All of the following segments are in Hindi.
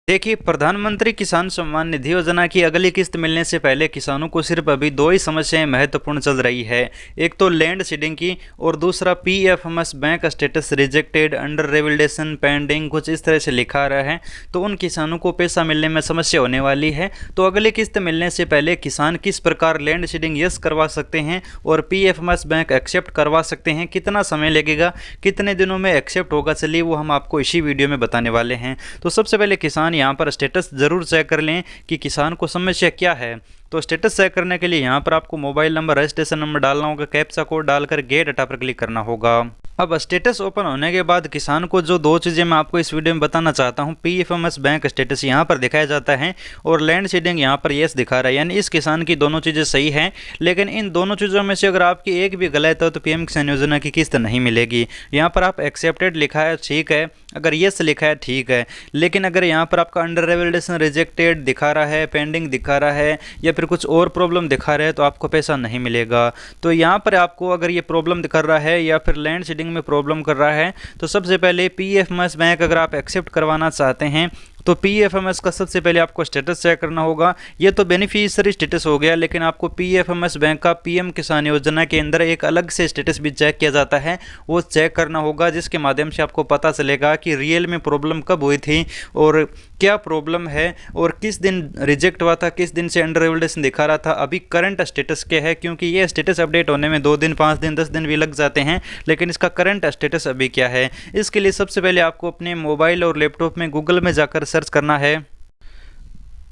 देखिए, प्रधानमंत्री किसान सम्मान निधि योजना की अगली किस्त मिलने से पहले किसानों को सिर्फ अभी दो ही समस्याएं महत्वपूर्ण चल रही है। एक तो लैंड सीडिंग की और दूसरा PFMS bank status rejected, under revalidation, pending, कुछ इस तरह से लिखा रहा है। तो उन किसानों को पैसा मिलने में समस्या होने वाली है। तो अगली किस्त मिलने से पहले किसान किस प्रकार लैंड सीडिंग यस करवा सकते हैं और पीएफएमएस बैंक एक्सेप्ट करवा सकते हैं, कितना समय लगेगा, कितने दिनों में एक्सेप्ट होगा, चलिए वो हम आपको इसी वीडियो में बताने वाले हैं। तो सबसे पहले किसान यहाँ पर स्टेटस जरूर चेक कर लें कि किसान को समस्या क्या है। तो स्टेटस चेक करने के लिए यहाँ पर आपको मोबाइल नंबर, रजिस्ट्रेशन नंबर डालना होगा, कैप्चा कोड डालकर गेट डाटा पर क्लिक करना होगा। अब स्टेटस ओपन होने के बाद किसान को जो दो चीज़ें मैं आपको इस वीडियो में बताना चाहता हूँ, पीएफएमएस बैंक स्टेटस यहाँ पर दिखाया जाता है और लैंड सीडिंग यहाँ पर यस दिखा रहा है, यानी इस किसान की दोनों चीज़ें सही हैं। लेकिन इन दोनों चीज़ों में से अगर आपकी एक भी गलत है तो पीएम किसान योजना की किस्त नहीं मिलेगी। यहाँ पर आप एक्सेप्टेड लिखा है, ठीक है, अगर यस लिखा है ठीक है, लेकिन अगर यहाँ पर आपका अंडर रेवल्डेशन रिजेक्टेड दिखा रहा है, पेंडिंग दिखा रहा है या फिर कुछ और प्रॉब्लम दिखा रहा है तो आपको पैसा नहीं मिलेगा। तो यहाँ पर आपको अगर ये प्रॉब्लम दिखा रहा है या फिर लैंड सीडिंग में प्रॉब्लम कर रहा है तो सबसे पहले पीएफएमएस बैंक अगर आप एक्सेप्ट करवाना चाहते हैं तो पीएफएमएस का सबसे पहले आपको स्टेटस चेक करना होगा। ये तो बेनिफिशियरी स्टेटस हो गया, लेकिन आपको पीएफएमएस बैंक का पीएम किसान योजना के अंदर एक अलग से स्टेटस भी चेक किया जाता है, वो चेक करना होगा, जिसके माध्यम से आपको पता चलेगा कि रियल में प्रॉब्लम कब हुई थी और क्या प्रॉब्लम है और किस दिन रिजेक्ट हुआ था, किस दिन से अंडर रेवल्डेशन दिखा रहा था, अभी करंट स्टेटस क्या है, क्योंकि ये स्टेटस अपडेट होने में 2 दिन, 5 दिन, 10 दिन भी लग जाते हैं, लेकिन इसका करंट स्टेटस अभी क्या है। इसके लिए सबसे पहले आपको अपने मोबाइल और लैपटॉप में गूगल में जाकर सर्च करना है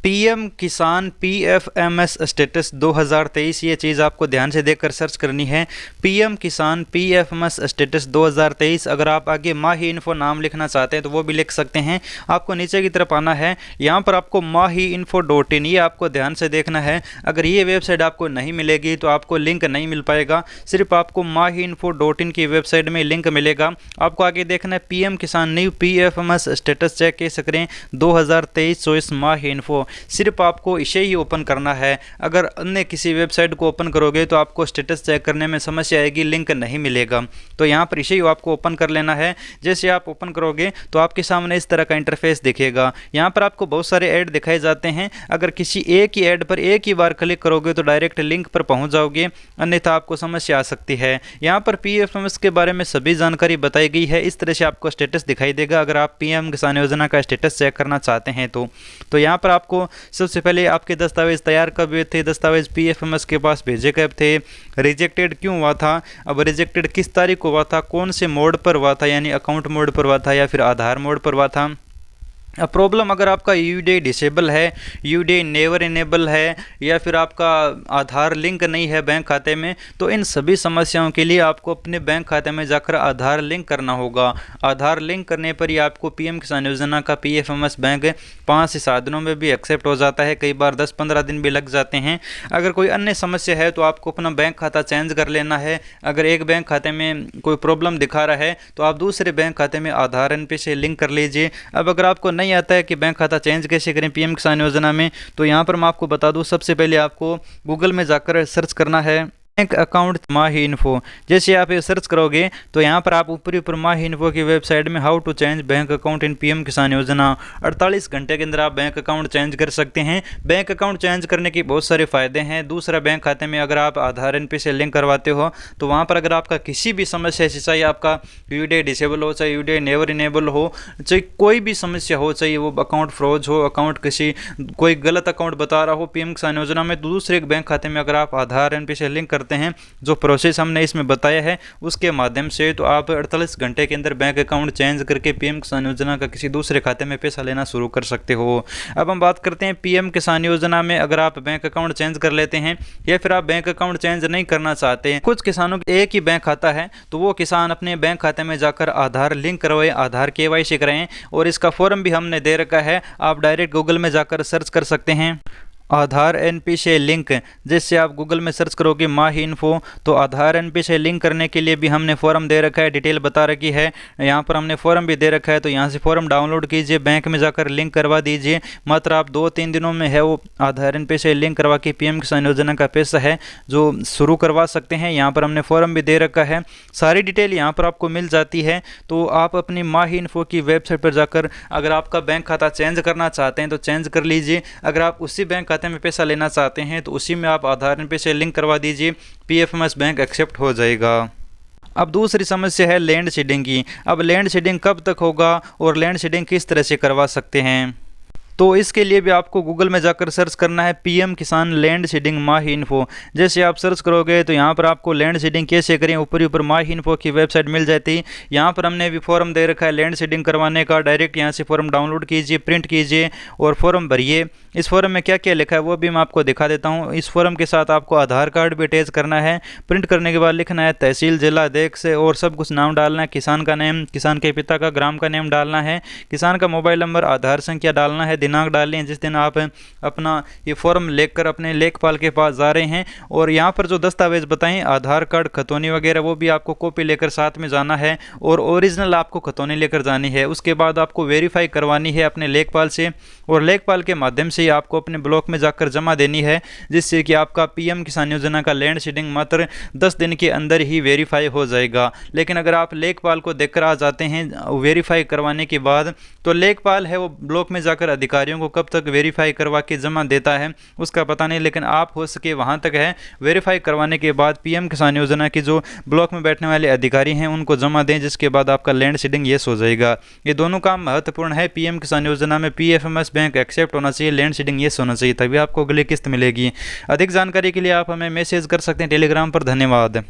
पीएम किसान पीएफएमएस स्टेटस 2023। ये चीज़ आपको ध्यान से देखकर सर्च करनी है, पीएम किसान पीएफएमएस स्टेटस 2023। अगर आप आगे माही इन्फो नाम लिखना चाहते हैं तो वो भी लिख सकते हैं। आपको नीचे की तरफ आना है, यहाँ पर आपको mahi-info.in, ये आपको ध्यान से देखना है। अगर ये वेबसाइट आपको नहीं मिलेगी तो आपको लिंक नहीं मिल पाएगा, सिर्फ आपको mahi-info.in की वेबसाइट में लिंक मिलेगा। आपको आगे देखना है पीएम किसान न्यू पीएफएमएस स्टेटस चेक कैसे करें 2023 चॉइस माही इन्फो, सिर्फ आपको इसे ही ओपन करना है। अगर अन्य किसी वेबसाइट को ओपन करोगे तो आपको स्टेटस चेक करने में समस्या आएगी, लिंक नहीं मिलेगा। तो यहाँ पर इसे ही आपको ओपन कर लेना है। जैसे आप ओपन करोगे तो आपके सामने इस तरह का इंटरफेस दिखेगा। यहाँ पर आपको बहुत सारे ऐड दिखाए जाते हैं। अगर किसी एक ही ऐड पर एक ही बार क्लिक करोगे तो डायरेक्ट लिंक पर पहुँच जाओगे, अन्यथा आपको समस्या आ सकती है। यहाँ पर पीएफएमएस के बारे में सभी जानकारी बताई गई है। इस तरह से आपको स्टेटस दिखाई देगा अगर आप पीएम किसान योजना का स्टेटस चेक करना चाहते हैं तो यहाँ पर आपको सबसे पहले आपके दस्तावेज तैयार कब हुए थे, दस्तावेज पीएफएमएस के पास भेजे कब थे, रिजेक्टेड क्यों हुआ था, अब रिजेक्टेड किस तारीख को हुआ था, कौन से मोड पर हुआ था, यानी अकाउंट मोड पर हुआ था या फिर आधार मोड पर हुआ था। अब प्रॉब्लम अगर आपका यूडीआई डिसेबल है, यूडीआई नेवर इनेबल है या फिर आपका आधार लिंक नहीं है बैंक खाते में, तो इन सभी समस्याओं के लिए आपको अपने बैंक खाते में जाकर आधार लिंक करना होगा। आधार लिंक करने पर ही आपको पीएम किसान योजना का पीएफएमएस बैंक 5 से 7 दिनों में भी एक्सेप्ट हो जाता है, कई बार 10-15 दिन भी लग जाते हैं। अगर कोई अन्य समस्या है तो आपको अपना बैंक खाता चेंज कर लेना है। अगर एक बैंक खाते में कोई प्रॉब्लम दिखा रहा है तो आप दूसरे बैंक खाते में आधार एनपी से लिंक कर लीजिए। अब अगर आपको नहीं आता है कि बैंक खाता चेंज कैसे करें पीएम किसान योजना में, तो यहाँ पर मैं आपको बता दूं, सबसे पहले आपको गूगल में जाकर सर्च करना है बैंक अकाउंट माही इन्फो। जैसे आप ये सर्च करोगे तो यहाँ पर आप ऊपरी ऊपर माही इन्फो की वेबसाइट में how to change bank account in PM Kisan Yojana, 48 घंटे के अंदर आप बैंक अकाउंट चेंज कर सकते हैं। बैंक अकाउंट चेंज करने के बहुत सारे फायदे हैं। दूसरा बैंक खाते में अगर आप आधार एनपी से लिंक करवाते हो तो वहाँ पर अगर आपका किसी भी समस्या है, चाहे आपका यूडीआई डिसेबल हो, चाहे यूडीआई नेवर इनेबल हो, चाहे कोई भी समस्या हो, चाहे वो अकाउंट फ्रोज हो, अकाउंट किसी कोई गलत अकाउंट बता रहा हो पीएम किसान योजना में, तो दूसरे एक बैंक खाते में अगर आप आधार एनपी से लिंक करते हैं, जो प्रोसेस हमने इसमें बताया है उसके माध्यम से, तो आप 48 घंटे के अंदर बैंक अकाउंट चेंज करके पीएम किसान योजना का किसी दूसरे खाते में पैसा लेना शुरू कर सकते हो। अब हम बात करते हैं पीएम किसान योजना में अगर आप बैंक अकाउंट चेंज कर लेते हैं या फिर आप बैंक अकाउंट चेंज नहीं करना चाहते हैं, कुछ किसानों का एक ही बैंक खाता है, तो वो किसान अपने बैंक खाते में जाकर आधार लिंक करवाए, आधार केवाईसी कराएं, और इसका फॉर्म भी हमने दे रखा है, आप डायरेक्ट गूगल में जाकर सर्च कर सकते हैं। आधार एनपी से लिंक, जैसे आप गूगल में सर्च करोगे माही इन्फो, तो आधार एनपी से लिंक करने के लिए भी हमने फॉर्म दे रखा है, डिटेल बता रखी है। यहाँ पर हमने फॉर्म भी दे रखा है, तो यहाँ से फॉर्म डाउनलोड कीजिए, बैंक में जाकर लिंक करवा दीजिए। मात्र आप 2-3 दिनों में है वो आधार एनपी से लिंक करवा के पीएम किसान योजना का पैसा है जो शुरू करवा सकते हैं। यहाँ पर हमने फॉर्म भी दे रखा है, सारी डिटेल यहाँ पर आपको मिल जाती है। तो आप अपनी माही इन्फो की वेबसाइट पर जाकर अगर आपका बैंक खाता चेंज करना चाहते हैं तो चेंज कर लीजिए। अगर आप उसी बैंक खाते में पैसा लेना चाहते हैं तो उसी में आप आधार एनपी से लिंक करवा दीजिए, पीएफएमएस बैंक एक्सेप्ट हो जाएगा। अब दूसरी समस्या है लैंड सीडिंग की। अब लैंड सीडिंग कब तक होगा और लैंड सीडिंग किस तरह से करवा सकते हैं, तो इसके लिए भी आपको गूगल में जाकर सर्च करना है पीएम किसान लैंड सीडिंग माही इन्फो। जैसे आप सर्च करोगे तो यहाँ पर आपको लैंड सीडिंग कैसे करें ऊपर माही इन्फो की वेबसाइट मिल जाती है। यहाँ पर हमने भी फॉर्म दे रखा है लैंड सीडिंग करवाने का, डायरेक्ट यहाँ से फॉर्म डाउनलोड कीजिए, प्रिंट कीजिए और फॉर्म भरिए। इस फॉर्म में क्या क्या लिखा है वो भी मैं आपको दिखा देता हूँ। इस फॉर्म के साथ आपको आधार कार्ड भी अटैच करना है। प्रिंट करने के बाद लिखना है तहसील, जिला, अध्यक्ष से और सब कुछ नाम डालना है, किसान का नेम, किसान के पिता का, ग्राम का नेम डालना है, किसान का मोबाइल नंबर, आधार संख्या डालना है, दिनांक डालनी है जिस दिन आप अपना ये फॉर्म लेकर अपने लेखपाल के पास जा रहे हैं। और यहाँ पर जो दस्तावेज बताएं आधार कार्ड, खतौनी वगैरह, वो भी आपको कॉपी लेकर साथ में जाना है और ओरिजिनल आपको खतौनी लेकर जानी है। उसके बाद आपको वेरीफाई करवानी है अपने लेखपाल से और लेखपाल के माध्यम से आपको अपने ब्लॉक में जाकर जमा देनी है, जिससे कि आपका पीएम किसान योजना का लैंड सीडिंग मात्र 10 दिन के अंदर ही वेरीफाई हो जाएगा। लेकिन अगर आप लेखपाल को देखकर आ जाते हैं वेरीफाई करवाने के बाद, तो लेखपाल है वो ब्लॉक में जाकर अधिकारियों को कब तक वेरीफाई करवा के जमा देता है उसका पता नहीं। लेकिन आप हो सके वहां तक है वेरीफाई करवाने के बाद पीएम किसान योजना की जो ब्लॉक में बैठने वाले अधिकारी हैं उनको जमा दें, जिसके बाद आपका लैंड सीडिंग येस हो जाएगा। ये दोनों काम महत्वपूर्ण है। पीएम किसान योजना में पीएफएमएस बैंक एक्सेप्ट होना चाहिए, लैंड सीडिंग येस होना चाहिए, तभी आपको अगली किस्त मिलेगी। अधिक जानकारी के लिए आप हमें मैसेज कर सकते हैं टेलीग्राम पर। धन्यवाद।